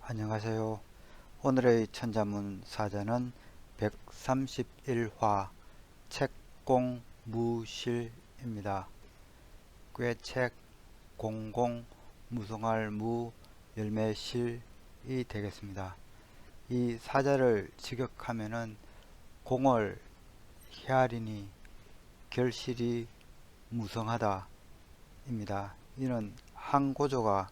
안녕하세요. 오늘의 천자문 사전은 131화 책공무실입니다. 꾀책, 공공, 무성할 무, 열매실이 되겠습니다. 이 사자를 직역하면은 공을 헤아리니 결실이 무성하다 입니다. 이는 항고조가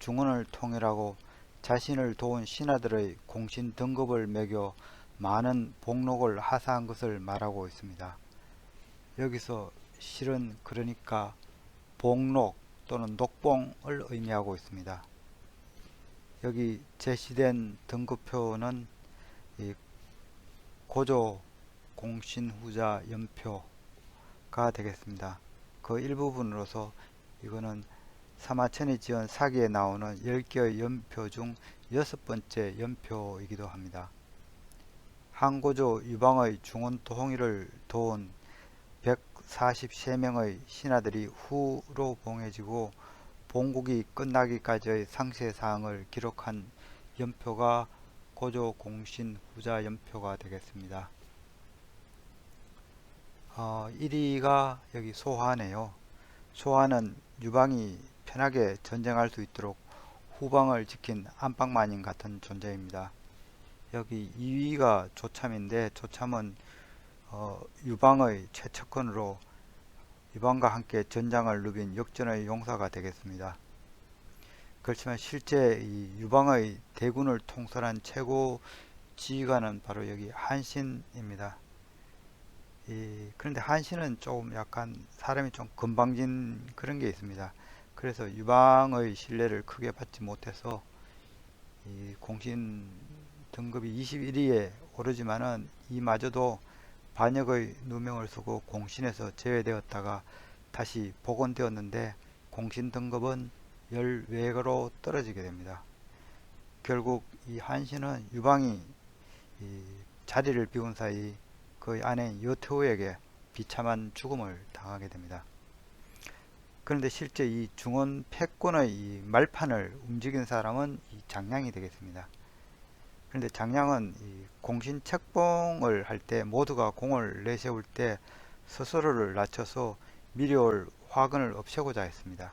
중언을 통일하고 자신을 도운 신하들의 공신 등급을 매겨 많은 복록을 하사한 것을 말하고 있습니다. 여기서 실은 그러니까 복록 또는 녹봉을 의미하고 있습니다. 여기 제시된 등급표는 이 고조 공신후자 연표가 되겠습니다. 그 일부분으로서 이거는 사마천이 지은 사기에 나오는 10개의 연표 중 6번째 연표이기도 합니다. 항고조 유방의 중원통일을 도운 143명의 신하들이 후로 봉해지고 봉국이 끝나기까지의 상세사항을 기록한 연표가 고조 공신 후자 연표가 되겠습니다. 1위가 여기 소화네요. 소화는 유방이 편하게 전쟁할 수 있도록 후방을 지킨 안방마님 같은 존재입니다. 여기 2위가 조참인데 조참은 유방의 최측근으로 유방과 함께 전장을 누빈 역전의 용사가 되겠습니다. 그렇지만 실제 이 유방의 대군을 통솔한 최고 지휘관은 바로 여기 한신입니다. 그런데 한신은 조금 약간 사람이 좀 건방진 그런 게 있습니다. 그래서 유방의 신뢰를 크게 받지 못해서 이 공신 등급이 21위에 오르지만은 이마저도 반역의 누명을 쓰고 공신에서 제외되었다가 다시 복원되었는데 공신 등급은 10외로 떨어지게 됩니다. 결국 이 한신은 유방이 자리를 비운 사이 그의 아내인 여태우에게 비참한 죽음을 당하게 됩니다. 그런데 실제 이 중원 패권의 이 말판을 움직인 사람은 이 장량이 되겠습니다. 그런데 장량은 이 공신 책봉을 할 때 모두가 공을 내세울 때 스스로를 낮춰서 미리 올 화근을 없애고자 했습니다.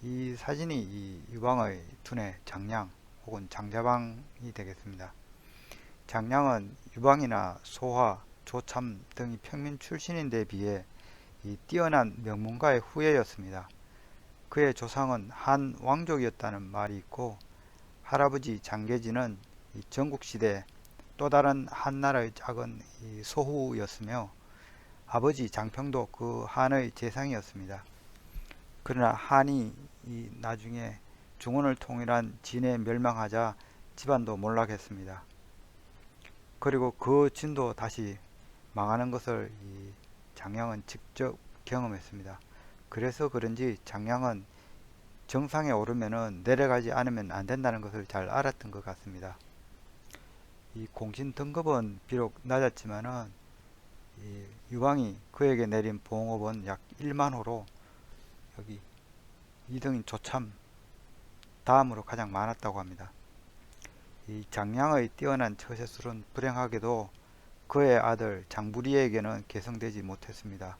이 사진이 이 유방의 두뇌 장량 혹은 장자방이 되겠습니다. 장량은 유방이나 소화, 조참 등이 평민 출신인데 비해 이 뛰어난 명문가의 후예였습니다. 그의 조상은 한 왕족이었다는 말이 있고 할아버지 장계진은 이 전국시대 또 다른 한나라의 작은 소후였으며 아버지 장평도 그 한의 재상이었습니다. 그러나 한이 나중에 중원을 통일한 진에 멸망하자 집안도 몰락했습니다. 그리고 그 진도 다시 망하는 것을 이 장량은 직접 경험했습니다. 그래서 그런지 장량은 정상에 오르면은 내려가지 않으면 안 된다는 것을 잘 알았던 것 같습니다. 이 공신 등급은 비록 낮았지만은 이 유방이 그에게 내린 봉업은 약 1만호로 여기 2등인 조참 다음으로 가장 많았다고 합니다. 이 장량의 뛰어난 처세술은 불행하게도 그의 아들 장부리에게는 계승되지 못했습니다.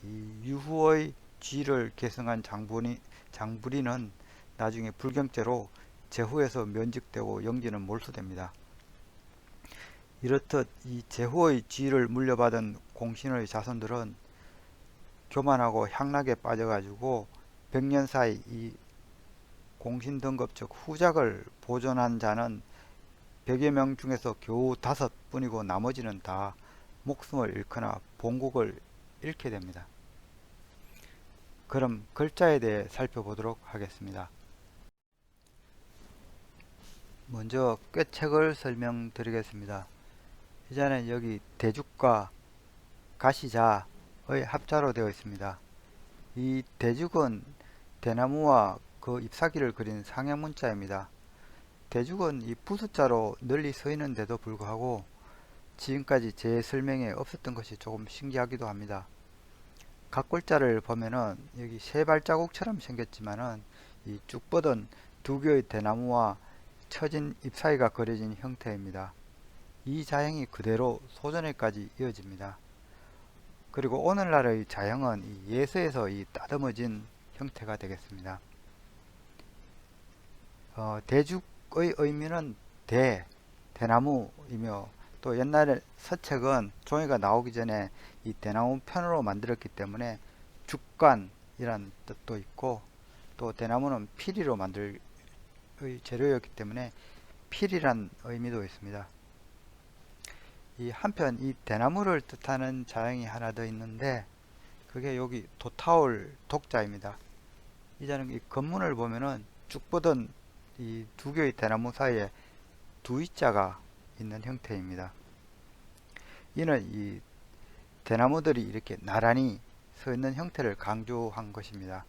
이 유후의 쥐를 계승한 장부리는 나중에 불경죄로 제후에서 면직되고 영지는 몰수됩니다. 이렇듯 이 제후의 쥐를 물려받은 공신의 자손들은 교만하고 향락에 빠져가지고 100년 사이 이 공신 등급 즉 후작을 보존한 자는 100여 명 중에서 겨우 5뿐이고 나머지는 다 목숨을 잃거나 본국을 잃게 됩니다. 그럼 글자에 대해 살펴보도록 하겠습니다. 먼저 꾀책을 설명드리겠습니다. 이전에 여기 대죽과 가시자의 합자로 되어 있습니다. 이 대죽은 대나무와 그 잎사귀를 그린 상형문자입니다. 대죽은 이 부숫자로 널리 서 있는데도 불구하고 지금까지 제 설명에 없었던 것이 조금 신기하기도 합니다. 각 글자를 보면은 여기 세 발자국처럼 생겼지만은 이 쭉 뻗은 두 개의 대나무와 처진 잎 사이가 그려진 형태입니다. 이 자형이 그대로 소전에까지 이어집니다. 그리고 오늘날의 자형은 이 예서에서 이 따듬어진 형태가 되겠습니다. 대죽의 의미는 대나무이며, 또 옛날에 서책은 종이가 나오기 전에 이 대나무 편으로 만들었기 때문에 죽간이란 뜻도 있고, 또 대나무는 피리로 만들 재료였기 때문에 필이란 의미도 있습니다. 한편 이 대나무를 뜻하는 자형이 하나 더 있는데, 그게 여기 도타올 독자입니다. 이 자는 이 건문을 보면은 쭉 뻗은 이 두 개의 대나무 사이에 두 이자가 있는 형태입니다. 이는 이 대나무들이 이렇게 나란히 서 있는 형태를 강조한 것입니다.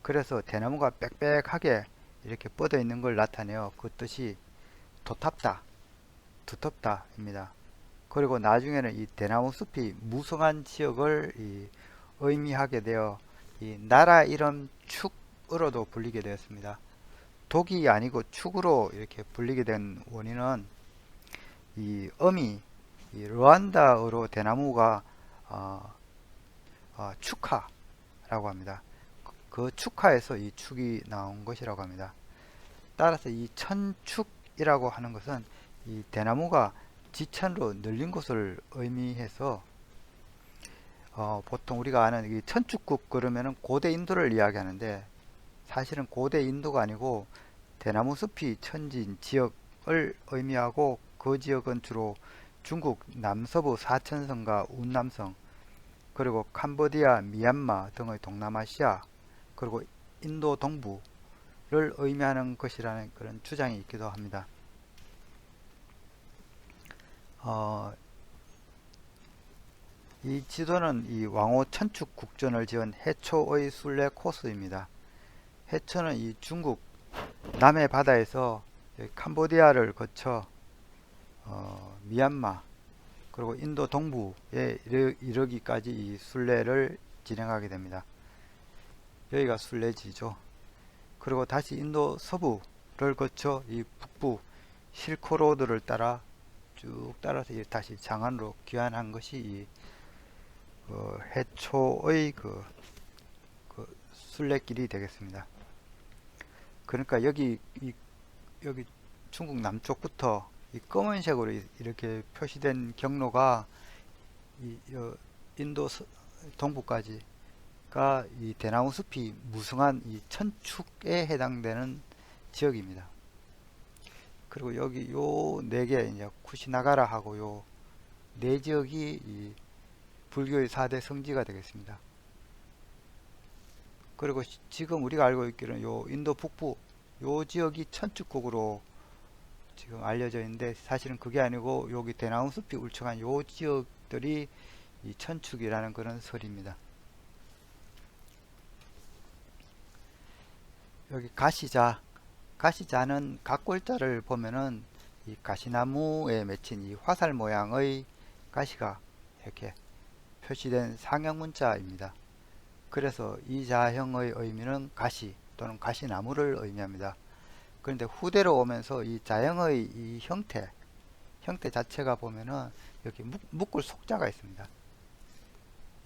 그래서 대나무가 빽빽하게 이렇게 뻗어 있는 걸 나타내어 그 뜻이 도탑다, 두텁다 입니다. 그리고 나중에는 이 대나무 숲이 무성한 지역을 의미하게 되어 이 나라 이름 축으로도 불리게 되었습니다. 독이 아니고 축으로 이렇게 불리게 된 원인은 이 어미, 이 르완다어로 대나무가 축하라고 합니다. 그 축하에서 이 축이 나온 것이라고 합니다. 따라서 이 천축이라고 하는 것은 이 대나무가 지천으로 늘린 것을 의미해서, 보통 우리가 아는 이 천축국 그러면은 고대 인도를 이야기하는데, 사실은 고대 인도가 아니고 대나무 숲이 천진 지역을 의미하고, 그 지역은 주로 중국 남서부 사천성과 운남성, 그리고 캄보디아, 미얀마 등의 동남아시아, 그리고 인도 동부를 의미하는 것이라는 그런 주장이 있기도 합니다. 이 지도는 이 왕호 천축 국전을 지은 해초의 순례 코스입니다. 해초는 이 중국 남해 바다에서 캄보디아를 거쳐 미얀마, 그리고 인도 동부에 이르기까지 이 순례를 진행하게 됩니다. 여기가 순례지죠. 그리고 다시 인도 서부를 거쳐 이 북부 실크로드를 따라 쭉 따라서 다시 장안으로 귀환한 것이 이 해초의 그 순례길이 되겠습니다. 그러니까 여기 중국 남쪽부터 이 검은색으로 이렇게 표시된 경로가 인도 동부까지가 이 대나무 숲이 무성한 이 천축에 해당되는 지역입니다. 그리고 여기 요 네 개, 이제 쿠시나가라 하고 요 네 지역이 이 불교의 4대 성지가 되겠습니다. 그리고 지금 우리가 알고 있기로는 요 인도 북부 요 지역이 천축국으로 지금 알려져 있는데, 사실은 그게 아니고 여기 대나무 숲이 울창한 요 지역들이 이 천축이라는 그런 설입니다. 여기 가시자는 각골자를 보면은 이 가시나무에 맺힌 이 화살 모양의 가시가 이렇게 표시된 상형 문자입니다. 그래서 이 자형의 의미는 가시 또는 가시나무를 의미합니다. 그런데 후대로 오면서 이 자형의 이 형태 자체가 보면은 여기 묶을 속자가 있습니다.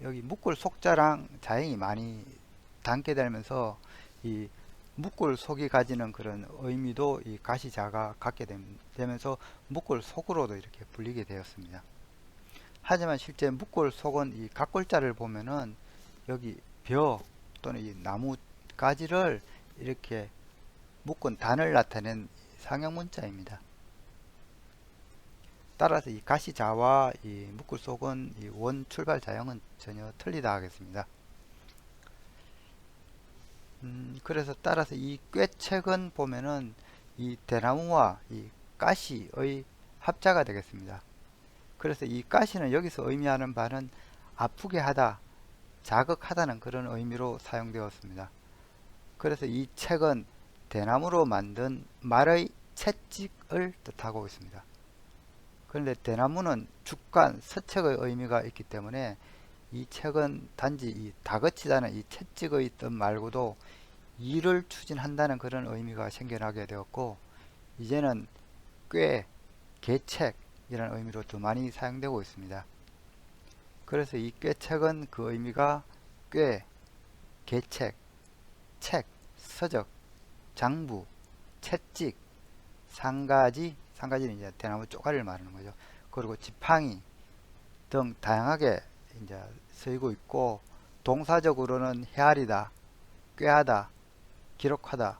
여기 묶을 속자랑 자형이 많이 닮게 되면서 이 묶을 속이 가지는 그런 의미도 이 가시자가 갖게 되면서 묶을 속으로도 이렇게 불리게 되었습니다. 하지만 실제 묶을 속은 이 각골자를 보면은 여기 벼 또는 이 나무 가지를 이렇게 묶은 단을 나타낸 상형 문자입니다. 따라서 이 가시자와 이 묶을 속은 이 원 출발 자형은 전혀 틀리다 하겠습니다. 그래서 따라서 이 꾀책은 보면은 이 대나무와 이 가시의 합자가 되겠습니다. 그래서 이 가시는 여기서 의미하는 바는 아프게 하다, 자극하다는 그런 의미로 사용되었습니다. 그래서 이 책은 대나무로 만든 말의 채찍을 뜻하고 있습니다. 그런데 대나무는 죽간, 서책의 의미가 있기 때문에 이 책은 단지 이 다그치다는 이 채찍의 뜻 말고도 일을 추진한다는 그런 의미가 생겨나게 되었고, 이제는 꽤, 계책이라는 의미로 더 많이 사용되고 있습니다. 그래서 이 꾀책은 그 의미가 꽤, 계책, 책, 서적, 장부, 채찍, 상가지는 이제 대나무 쪼가리를 말하는 거죠. 그리고 지팡이 등 다양하게 이제 쓰이고 있고, 동사적으로는 헤아리다, 꾀하다, 기록하다,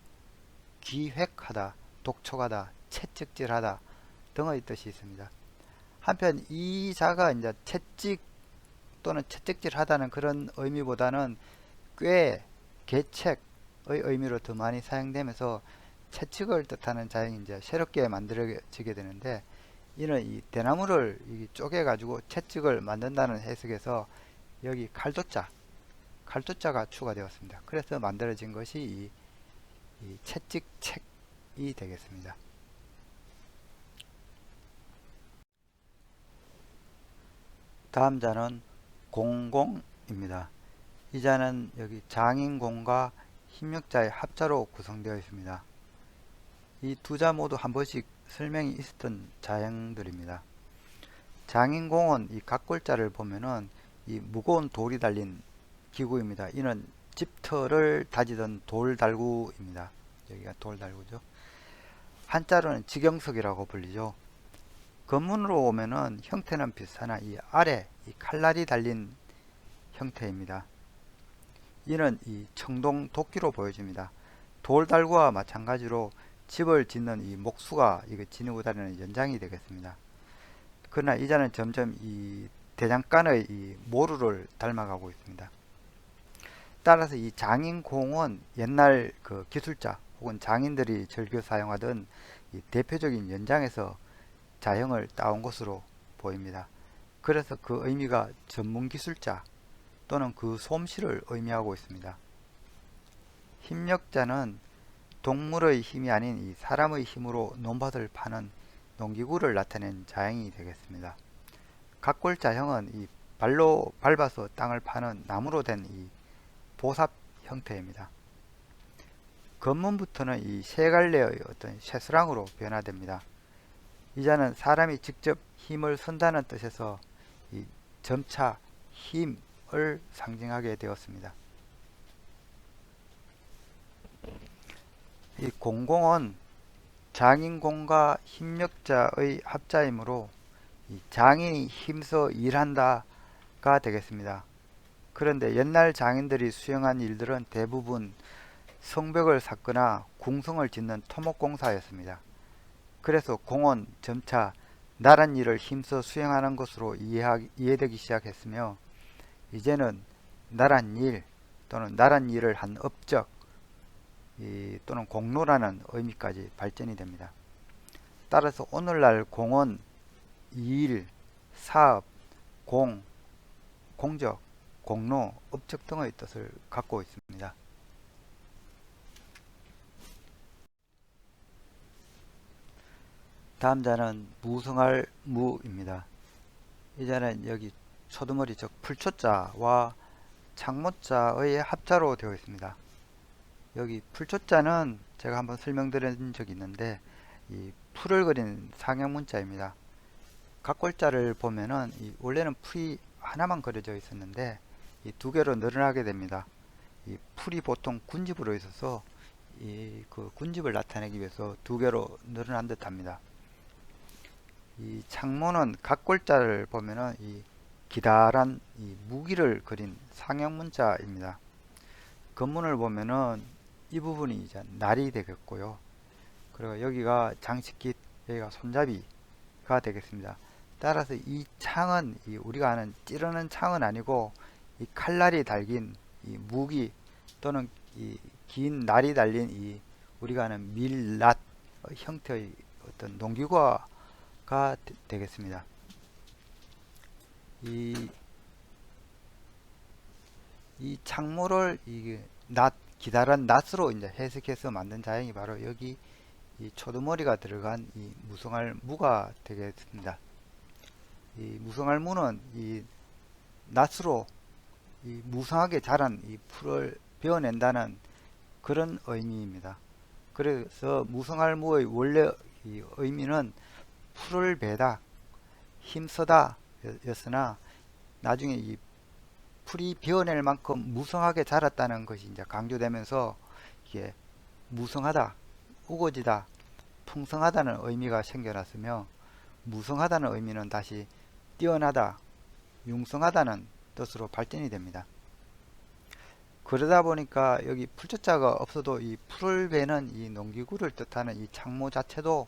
기획하다, 독촉하다, 채찍질하다 등의 뜻이 있습니다. 한편 이 자가 이제 채찍 또는 채찍질하다는 그런 의미보다는 꽤, 계책의 의미로 더 많이 사용되면서 채찍을 뜻하는 자형이 이제 새롭게 만들어지게 되는데, 이는 이 대나무를 쪼개 가지고 채찍을 만든다는 해석에서 여기 칼도자가 추가되었습니다. 그래서 만들어진 것이 이 채찍책이 되겠습니다. 다음 자는 공공입니다. 이 자는 여기 장인공과 힘력자의 합자로 구성되어 있습니다. 이 두 자 모두 한 번씩 설명이 있었던 자형들입니다. 장인공은 이 각골자를 보면은 이 무거운 돌이 달린 기구입니다. 이는 집터를 다지던 돌달구입니다. 여기가 돌달구죠. 한자로는 직영석이라고 불리죠. 건문으로 오면은 형태는 비슷하나 이 아래 이 칼날이 달린 형태입니다. 이는 이 청동 도끼로 보여집니다. 돌달구와 마찬가지로 집을 짓는 이 목수가 이거 지니고 다니는 연장이 되겠습니다. 그러나 이자는 점점 이 대장간의 이 모루를 닮아가고 있습니다. 따라서 이 장인공은 옛날 그 기술자 혹은 장인들이 즐겨 사용하던 이 대표적인 연장에서 자형을 따온 것으로 보입니다. 그래서 그 의미가 전문 기술자 또는 그 솜씨를 의미하고 있습니다. 힘력자는 동물의 힘이 아닌 이 사람의 힘으로 논밭을 파는 농기구를 나타낸 자형이 되겠습니다. 각골자형은 이 발로 밟아서 땅을 파는 나무로 된 이 보삽 형태입니다. 건문부터는 이 세 갈래의 어떤 쇠수랑으로 변화됩니다. 이자는 사람이 직접 힘을 쓴다는 뜻에서 이 점차 힘을 상징하게 되었습니다. 이 공공은 장인공과 힘력자의 합자이므로 이 장인이 힘써 일한다가 되겠습니다. 그런데 옛날 장인들이 수행한 일들은 대부분 성벽을 쌓거나 궁성을 짓는 토목공사였습니다. 그래서 공은 점차 나란 일을 힘써 수행하는 것으로 이해되기 시작했으며, 이제는 나란 일 또는 나란 일을 한 업적 또는 공로라는 의미까지 발전이 됩니다. 따라서 오늘날 공은 일, 사업, 공적, 공로, 업적 등의 뜻을 갖고 있습니다. 다음 자는 무성할 무입니다. 이 자는 여기 초두머리 즉 풀초자와 창모자의 합자로 되어 있습니다. 여기 풀초자는 제가 한번 설명드린 적이 있는데 이 풀을 그린 상형문자입니다. 각골자를 보면은 원래는 풀이 하나만 그려져 있었는데 이 두 개로 늘어나게 됩니다. 이 풀이 보통 군집으로 있어서 그 군집을 나타내기 위해서 두 개로 늘어난 듯 합니다. 이 창모는 각골자를 보면은 이 기다란 이 무기를 그린 상형문자입니다. 건문을 보면은 이 부분이 이제 날이 되겠고요. 그리고 여기가 장식깃, 여기가 손잡이가 되겠습니다. 따라서 이 창은 우리가 아는 찌르는 창은 아니고 이 칼날이 달긴 이 무기 또는 이 긴 날이 달린 우리가 아는 밀낫 형태의 어떤 농기구가 되겠습니다. 이 창모를 기다란 낫으로 이제 해석해서 만든 자형이 바로 여기 이 초두머리가 들어간 이 무성할 무가 되겠습니다. 이 무성할 무는 이 낫으로 이 무성하게 자란 이 풀을 베어낸다는 그런 의미입니다. 그래서 무성할무의 원래 이 의미는 풀을 베다, 힘쓰다 였으나 나중에 이 풀이 베어낼 만큼 무성하게 자랐다는 것이 이제 강조되면서 이게 무성하다, 우거지다, 풍성하다는 의미가 생겨났으며 무성하다는 의미는 다시 뛰어나다, 융성하다는 뜻으로 발전이 됩니다. 그러다 보니까 여기 풀자가 없어도 이 풀을 베는 이 농기구를 뜻하는 이 창모 자체도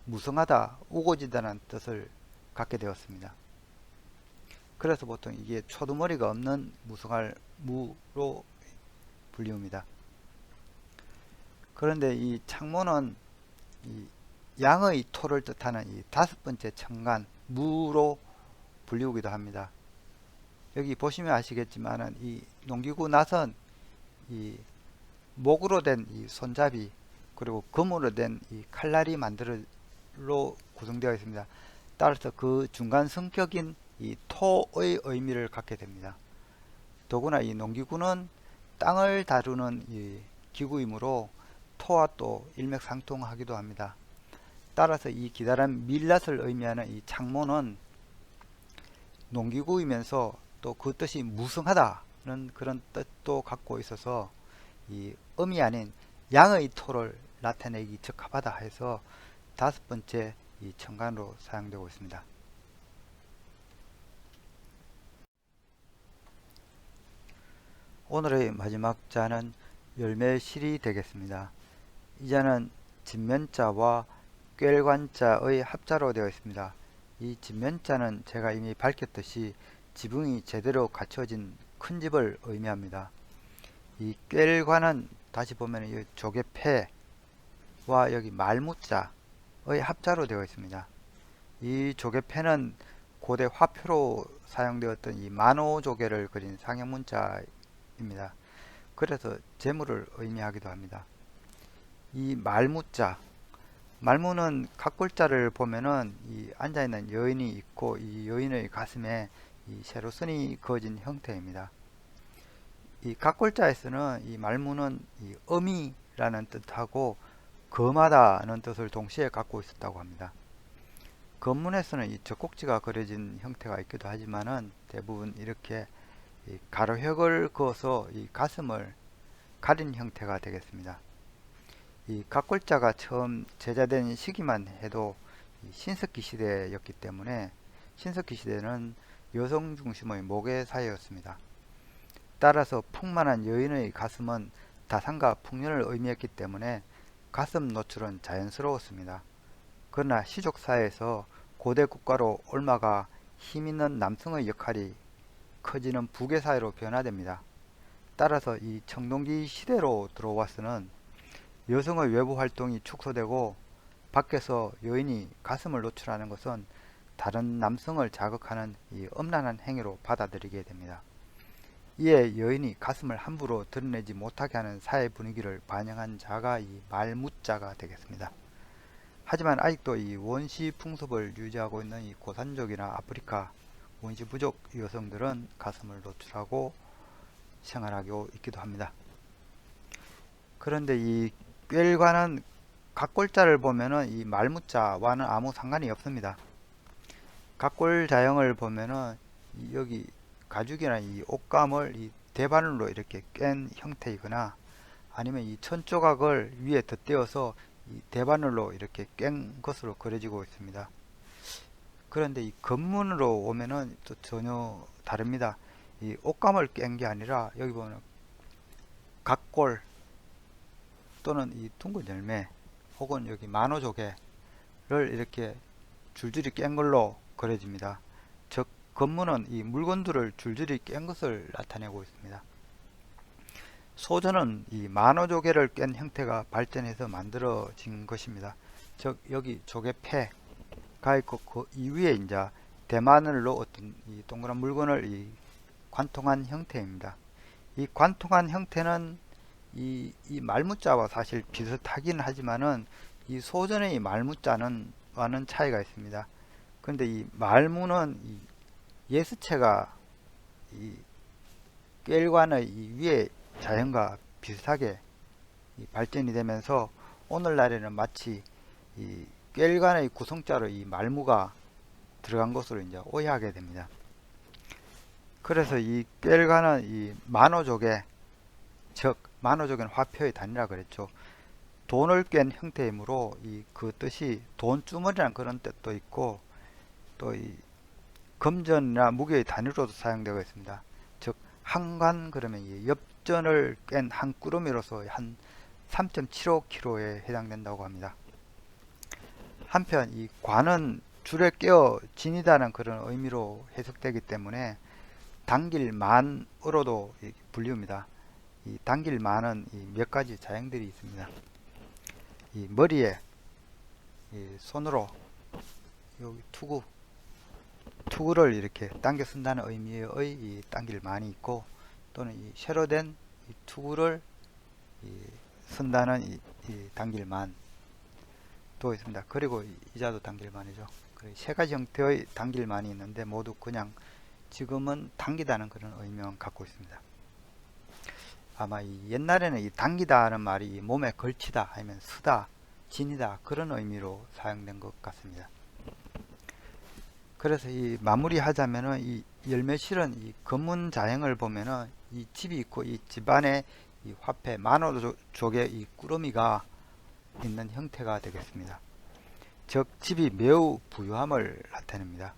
무성하다, 우거지다는 뜻을 갖게 되었습니다. 그래서 보통 이게 초두머리가 없는 무성할 무로 불리웁니다. 그런데 이 창모는 이 양의 토를 뜻하는 이 다섯 번째 천간 무로 불리우기도 합니다. 여기 보시면 아시겠지만은 이 농기구 낫은 이 목으로 된 이 손잡이 그리고 금으로 된 이 칼날이 만들로 구성되어 있습니다. 따라서 그 중간 성격인 이 토의 의미를 갖게 됩니다. 더구나 이 농기구는 땅을 다루는 이 기구이므로 토와 또 일맥상통하기도 합니다. 따라서 이 기다란 밀낫을 의미하는 이 창모는 농기구이면서 또 그 뜻이 무성하다는 그런 뜻도 갖고 있어서 이 음이 아닌 양의 토를 나타내기 적합하다 해서 다섯 번째 이 천간으로 사용되고 있습니다. 오늘의 마지막 자는 열매실이 되겠습니다. 이 자는 진면자와 꿰관자의 합자로 되어 있습니다. 이 진면자는 제가 이미 밝혔듯이 지붕이 제대로 갖춰진 큰 집을 의미합니다. 이 꿰관은 다시 보면 이 조개패와 여기 말무자의 합자로 되어 있습니다. 이 조개패는 고대 화표로 사용되었던 이 만호조개를 그린 상형문자입니다. 그래서 재물을 의미하기도 합니다. 이 말무자, 말무는 각골자를 보면은 이 앉아있는 여인이 있고 이 여인의 가슴에 이 세로선이 그어진 형태입니다. 이 각골자에서는 이 말무는 이 어미라는 뜻하고 검하다는 뜻을 동시에 갖고 있었다고 합니다. 건문에서는 이 젖꼭지가 그려진 형태가 있기도 하지만은 대부분 이렇게 이 가로획을 그어서 이 가슴을 가린 형태가 되겠습니다. 이 각골자가 처음 제자된 시기만 해도 신석기 시대였기 때문에 신석기 시대는 여성 중심의 모계 사회였습니다. 따라서 풍만한 여인의 가슴은 다산과 풍년을 의미했기 때문에 가슴 노출은 자연스러웠습니다. 그러나 시족사회에서 고대 국가로 올마가 힘있는 남성의 역할이 커지는 부계사회로 변화됩니다. 따라서 이 청동기 시대로 들어와서는 여성의 외부 활동이 축소되고 밖에서 여인이 가슴을 노출하는 것은 다른 남성을 자극하는 이 엄란한 행위로 받아들이게 됩니다. 이에 여인이 가슴을 함부로 드러내지 못하게 하는 사회 분위기를 반영한 자가 이 말무자가 되겠습니다. 하지만 아직도 이 원시 풍습을 유지하고 있는 이 고산족이나 아프리카 원시 부족 여성들은 가슴을 노출하고 생활하고 있기도 합니다. 그런데 이 꿰관은 각골자를 보면은 이 말무자와는 아무 상관이 없습니다. 각골자형을 보면은 여기 가죽이나 이 옷감을 이 대바늘로 이렇게 깬 형태이거나 아니면 이 천조각을 위에 덧대어서 이 대바늘로 이렇게 깬 것으로 그려지고 있습니다. 그런데 이 건문으로 오면은 또 전혀 다릅니다. 이 옷감을 깬 게 아니라 여기 보면 각골 또는 이 둥근 열매 혹은 여기 만호조개를 이렇게 줄줄이 깬 걸로 그려집니다. 즉 건문은 이 물건들을 줄줄이 깬 것을 나타내고 있습니다. 소전은 이 만호조개를 깬 형태가 발전해서 만들어진 것입니다. 즉 여기 조개패가 있고 그 이위에 이제 대마늘로 어떤 이 동그란 물건을 이 관통한 형태입니다. 이 관통한 형태는 이 말무자와 사실 비슷하긴 하지만은 이 소전의 이 말무자는 와는 차이가 있습니다. 그런데 이 말무는 이 예수체가 이 깰관의 이 위에 자연과 비슷하게 발전이 되면서 오늘날에는 마치 이 꾀일관의 구성자로 이 말무가 들어간 것으로 이제 오해하게 됩니다. 그래서 이 꾀일관은 이 만호족의, 즉 만호족은 화폐의 단위라 그랬죠. 돈을 깬 형태이므로 이 그 뜻이 돈주머니라는 그런 뜻도 있고, 또 이 금전이나 무게의 단위로도 사용되고 있습니다. 즉 한관 그러면 이 엽전을 깬 한 꾸러미로서 한 3.75kg에 해당된다고 합니다. 한편 이 관은 줄에 깨어 지니다는 그런 의미로 해석되기 때문에 당길만으로도 불리웁니다. 이 당길만은 몇 가지 자형들이 있습니다. 이 머리에 이 손으로 여기 투구를 이렇게 당겨 쓴다는 의미의 이 당길만이 있고, 또는 이 쇠로 된 이 투구를 쓴다는 이 당길만 또 있습니다. 그리고 이자도 당길만이죠. 세 가지 형태의 당길만이 있는데 모두 그냥 지금은 당기다는 그런 의미만 갖고 있습니다. 아마 옛날에는 이 당기다는 말이 몸에 걸치다 아니면 쓰다, 지니다 그런 의미로 사용된 것 같습니다. 그래서 이 마무리하자면은 이 열매실은 이 검은 자형을 보면은 이 집이 있고, 이 집안에 이 화폐 만호족의 이 꾸러미가 있는 형태가 되겠습니다. 즉 집이 매우 부유함을 나타냅니다.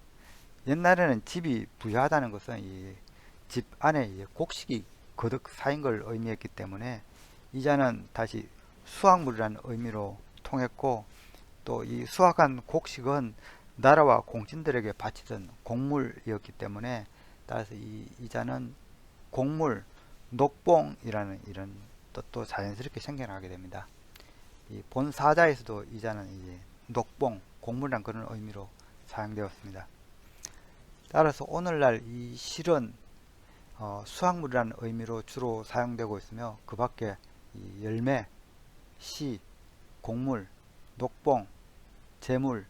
옛날에는 집이 부유하다는 것은 이 집 안에 곡식이 거득 쌓인 걸 의미했기 때문에 이자는 다시 수확물이라는 의미로 통했고, 또 이 수확한 곡식은 나라와 공신들에게 바치던 곡물이었기 때문에 따라서 이 이자는 곡물, 녹봉이라는 이런 뜻도 자연스럽게 생겨나게 됩니다. 이 본사자에서도 이자는 이제 녹봉, 곡물이란 그런 의미로 사용되었습니다. 따라서 오늘날 이 실은 수확물이라는 의미로 주로 사용되고 있으며, 그 밖에 이 열매, 씨, 곡물, 녹봉, 재물,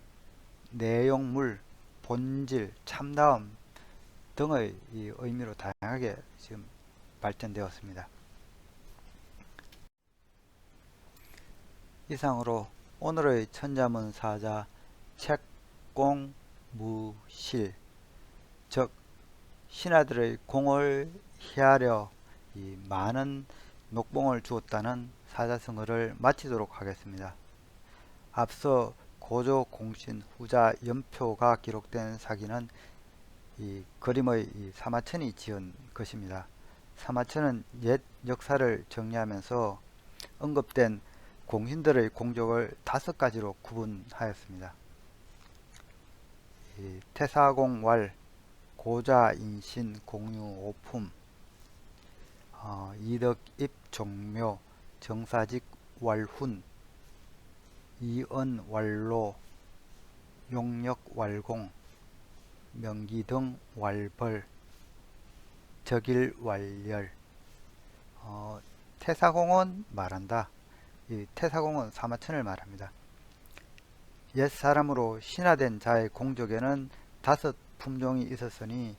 내용물, 본질, 참다움 등의 이 의미로 다양하게 지금 발전되었습니다. 이상으로 오늘의 천자문사자 책공무실, 즉 신하들의 공을 헤아려 이 많은 녹봉을 주었다는 사자성어를 마치도록 하겠습니다. 앞서 고조 공신 후자 연표가 기록된 사기는 이 그림의 이 사마천이 지은 것입니다. 사마천은 옛 역사를 정리하면서 언급된 공신들의 공적을 5가지로 구분하였습니다. 태사공왈, 고자인신, 공유, 오품, 이덕입, 종묘, 정사직, 왈훈, 이언, 왈로, 용역, 왈공, 명기등, 왈벌, 적일, 왈열. 태사공은 말한다. 이 태사공은 사마천을 말합니다. 옛 사람으로 신화된 자의 공적에는 5 품종이 있었으니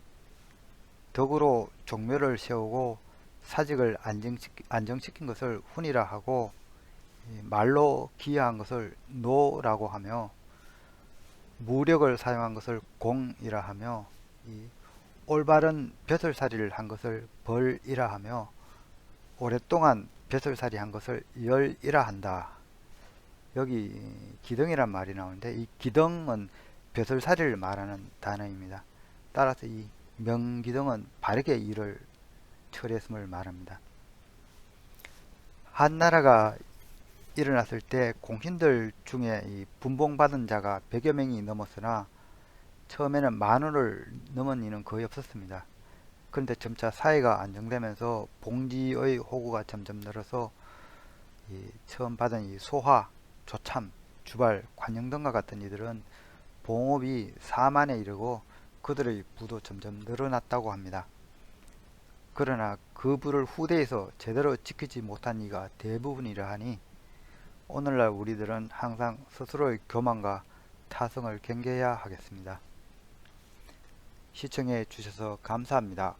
덕으로 종묘를 세우고 사직을 안정시킨 것을 훈이라 하고, 말로 기여한 것을 노라고 하며, 무력을 사용한 것을 공이라 하며, 이 올바른 벼슬살이를 한 것을 벌이라 하며, 오랫동안 벼슬살이 한 것을 열이라 한다. 여기 기등이란 말이 나오는데, 이 기등은 벼슬살이를 말하는 단어입니다. 따라서 이 명기등은 바르게 일을 처리했음을 말합니다. 한나라가 일어났을 때 공신들 중에 이 분봉받은 자가 100여 명이 넘었으나 처음에는 10,000원을 넘은 이는 거의 없었습니다. 그런데 점차 사회가 안정되면서 봉지의 호구가 점점 늘어서 처음 받은 이 소화, 조참, 주발, 관영 등과 같은 이들은 봉업이 4만에 이르고 그들의 부도 점점 늘어났다고 합니다. 그러나 그 부를 후대에서 제대로 지키지 못한 이가 대부분이라 하니 오늘날 우리들은 항상 스스로의 교만과 타성을 경계해야 하겠습니다. 시청해 주셔서 감사합니다.